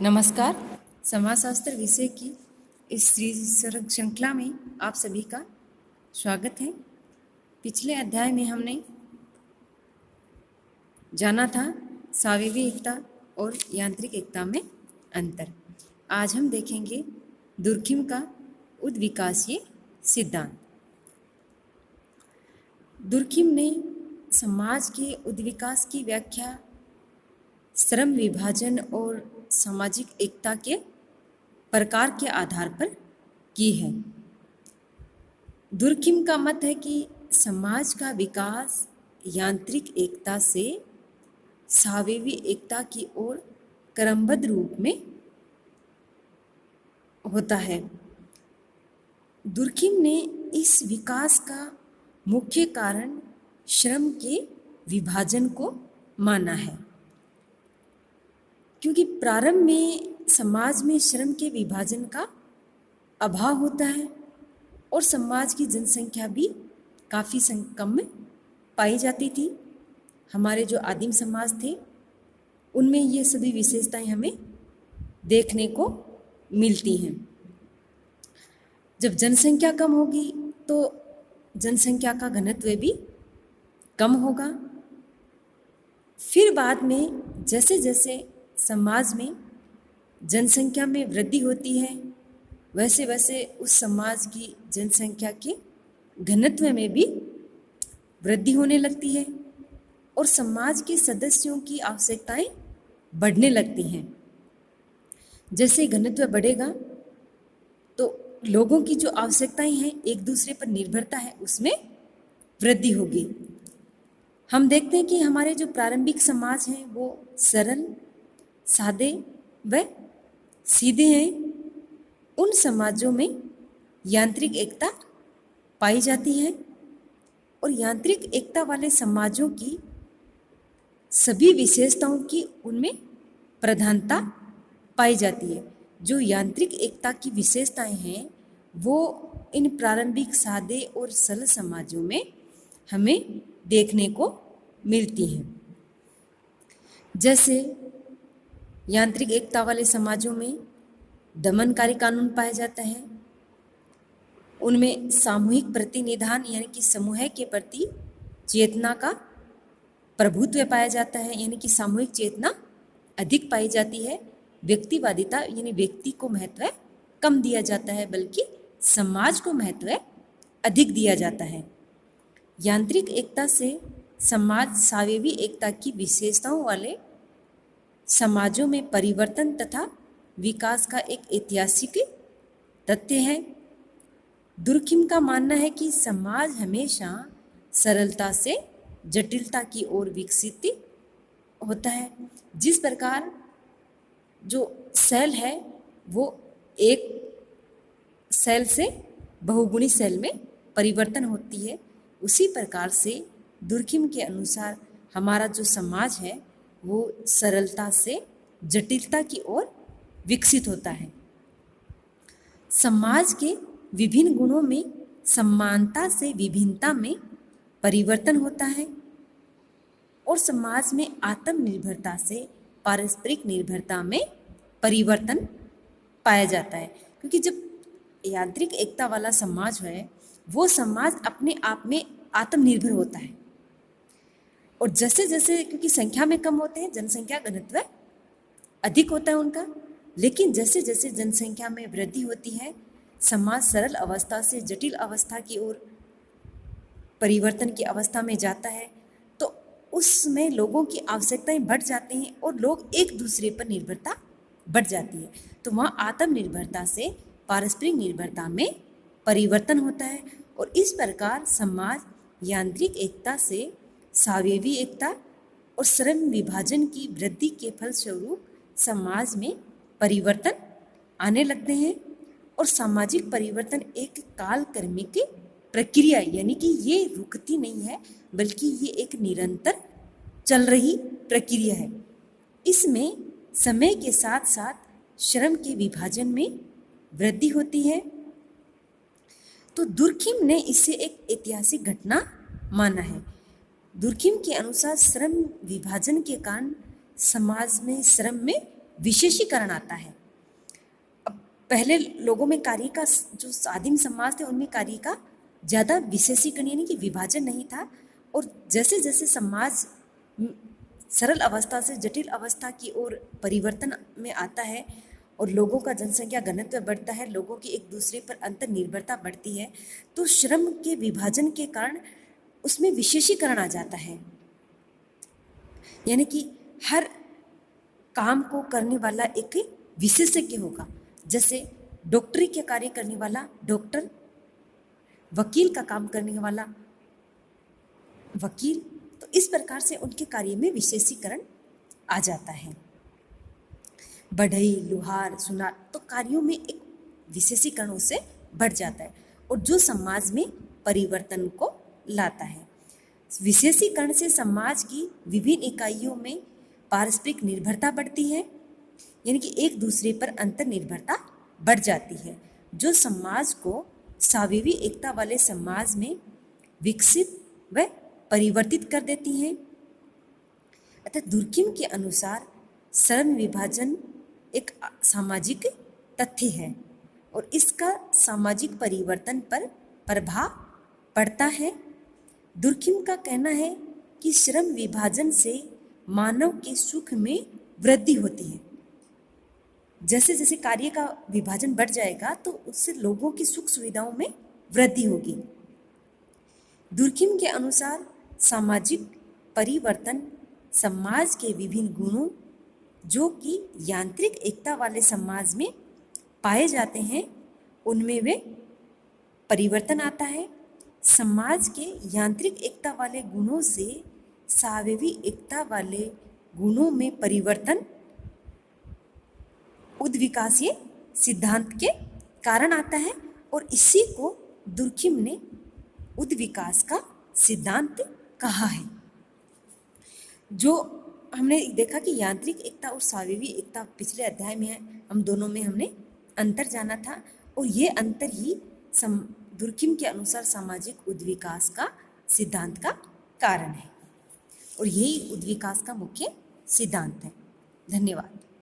नमस्कार। समाजशास्त्र विषय की इस श्रृंखला में आप सभी का स्वागत है। पिछले अध्याय में हमने जाना था साविवी एकता और यांत्रिक एकता में अंतर। आज हम देखेंगे दुर्खिम का उद्विकासीय सिद्धांत। दुर्खिम ने समाज के उद्विकास की व्याख्या श्रम विभाजन और सामाजिक एकता के प्रकार के आधार पर की है। दुर्खिम का मत है कि समाज का विकास यांत्रिक एकता से सावेवी एकता की ओर क्रमबद्ध रूप में होता है। दुर्खिम ने इस विकास का मुख्य कारण श्रम के विभाजन को माना है, क्योंकि प्रारंभ में समाज में श्रम के विभाजन का अभाव होता है और समाज की जनसंख्या भी काफ़ी कम में पाई जाती थी। हमारे जो आदिम समाज थे उनमें ये सभी विशेषताएं हमें देखने को मिलती हैं। जब जनसंख्या कम होगी तो जनसंख्या का घनत्व भी कम होगा। फिर बाद में जैसे जैसे समाज में जनसंख्या में वृद्धि होती है वैसे वैसे उस समाज की जनसंख्या के घनत्व में भी वृद्धि होने लगती है और समाज के सदस्यों की आवश्यकताएं बढ़ने लगती हैं। जैसे घनत्व बढ़ेगा तो लोगों की जो आवश्यकताएं हैं, एक दूसरे पर निर्भरता है, उसमें वृद्धि होगी। हम देखते हैं कि हमारे जो प्रारंभिक समाज हैं वो सरल, सादे व सीधे हैं। उन समाजों में यांत्रिक एकता पाई जाती है और यांत्रिक एकता वाले समाजों की सभी विशेषताओं की उनमें प्रधानता पाई जाती है। जो यांत्रिक एकता की विशेषताएं हैं वो इन प्रारंभिक सादे और सरल समाजों में हमें देखने को मिलती हैं। जैसे यांत्रिक एकता वाले समाजों में दमनकारी कानून पाया जाता है, उनमें सामूहिक प्रतिनिधान यानी कि समूह के प्रति चेतना का प्रभुत्व पाया जाता है, यानी कि सामूहिक चेतना अधिक पाई जाती है। व्यक्तिवादिता यानी व्यक्ति को महत्व कम दिया जाता है बल्कि समाज को महत्व अधिक दिया जाता है। यांत्रिक एकता से समाज सावेवी एकता की विशेषताओं वाले समाजों में परिवर्तन तथा विकास का एक ऐतिहासिक तथ्य है। दुर्खिम का मानना है कि समाज हमेशा सरलता से जटिलता की ओर विकसित होता है। जिस प्रकार जो सेल है वो एक सेल से बहुगुणी सेल में परिवर्तन होती है, उसी प्रकार से दुर्खिम के अनुसार हमारा जो समाज है वो सरलता से जटिलता की ओर विकसित होता है। समाज के विभिन्न गुणों में समानता से विभिन्नता में परिवर्तन होता है और समाज में आत्मनिर्भरता से पारस्परिक निर्भरता में परिवर्तन पाया जाता है। क्योंकि जब यांत्रिक एकता वाला समाज है वो समाज अपने आप में आत्मनिर्भर होता है और जैसे जैसे क्योंकि संख्या में कम होते हैं, जनसंख्या घनत्व अधिक होता है उनका, लेकिन जैसे जैसे जनसंख्या में वृद्धि होती है समाज सरल अवस्था से जटिल अवस्था की ओर परिवर्तन की अवस्था में जाता है, तो उसमें लोगों की आवश्यकताएं बढ़ जाती हैं और लोग एक दूसरे पर निर्भरता बढ़ जाती है। तो वहाँ आत्मनिर्भरता से पारस्परिक निर्भरता में परिवर्तन होता है और इस प्रकार समाज यांत्रिक एकता से सावेवी एकता और श्रम विभाजन की वृद्धि के फलस्वरूप समाज में परिवर्तन आने लगते हैं और सामाजिक परिवर्तन एक कालक्रमिक प्रक्रिया यानी कि ये रुकती नहीं है बल्कि ये एक निरंतर चल रही प्रक्रिया है। इसमें समय के साथ साथ श्रम के विभाजन में वृद्धि होती है। तो दुर्खिम ने इसे एक ऐतिहासिक घटना माना है। दुर्खिम के अनुसार श्रम विभाजन के कारण समाज में श्रम में विशेषीकरण आता है। अब पहले लोगों में कार्य का, जो आदिम समाज थे उनमें कार्य का ज़्यादा विशेषीकरण यानी कि विभाजन नहीं था, और जैसे जैसे समाज सरल अवस्था से जटिल अवस्था की ओर परिवर्तन में आता है और लोगों का जनसंख्या घनत्व बढ़ता है, लोगों की एक दूसरे पर अंतर निर्भरता बढ़ती है, तो श्रम के विभाजन के कारण उसमें विशेषीकरण आ जाता है। यानी कि हर काम को करने वाला एक विशेषज्ञ होगा। जैसे डॉक्टरी के कार्य करने वाला डॉक्टर, वकील का काम करने वाला वकील, तो इस प्रकार से उनके कार्य में विशेषीकरण आ जाता है। बढ़ई, लोहार, सुनार, तो कार्यों में एक विशेषीकरण उससे बढ़ जाता है और जो समाज में परिवर्तन को लाता है। विशेषीकरण से समाज की विभिन्न इकाइयों में पारस्परिक निर्भरता बढ़ती है, यानी कि एक दूसरे पर अंतर निर्भरता बढ़ जाती है, जो समाज को स्वाभाविक एकता वाले समाज में विकसित व परिवर्तित कर देती हैं। अतः दुर्किम के अनुसार श्रम विभाजन एक सामाजिक तथ्य है और इसका सामाजिक परिवर्तन पर प्रभाव पड़ता है। दुर्किम का कहना है कि श्रम विभाजन से मानव के सुख में वृद्धि होती है। जैसे जैसे कार्य का विभाजन बढ़ जाएगा तो उससे लोगों की सुख सुविधाओं में वृद्धि होगी। दुर्किम के अनुसार सामाजिक परिवर्तन समाज के विभिन्न गुणों जो कि यांत्रिक एकता वाले समाज में पाए जाते हैं उनमें वे परिवर्तन आता है। समाज के यांत्रिक एकता वाले गुणों से स्वाभाविक एकता वाले गुणों में परिवर्तन उद्विकासीय सिद्धांत के कारण आता है और इसी को दुर्किम ने उद्विकास का सिद्धांत कहा है। जो हमने देखा कि यांत्रिक एकता और स्वाभाविक एकता पिछले अध्याय में है, हम दोनों में हमने अंतर जाना था और ये अंतर ही दुर्किम के अनुसार सामाजिक उद्विकास का सिद्धांत का कारण है और यही उद्विकास का मुख्य सिद्धांत है। धन्यवाद।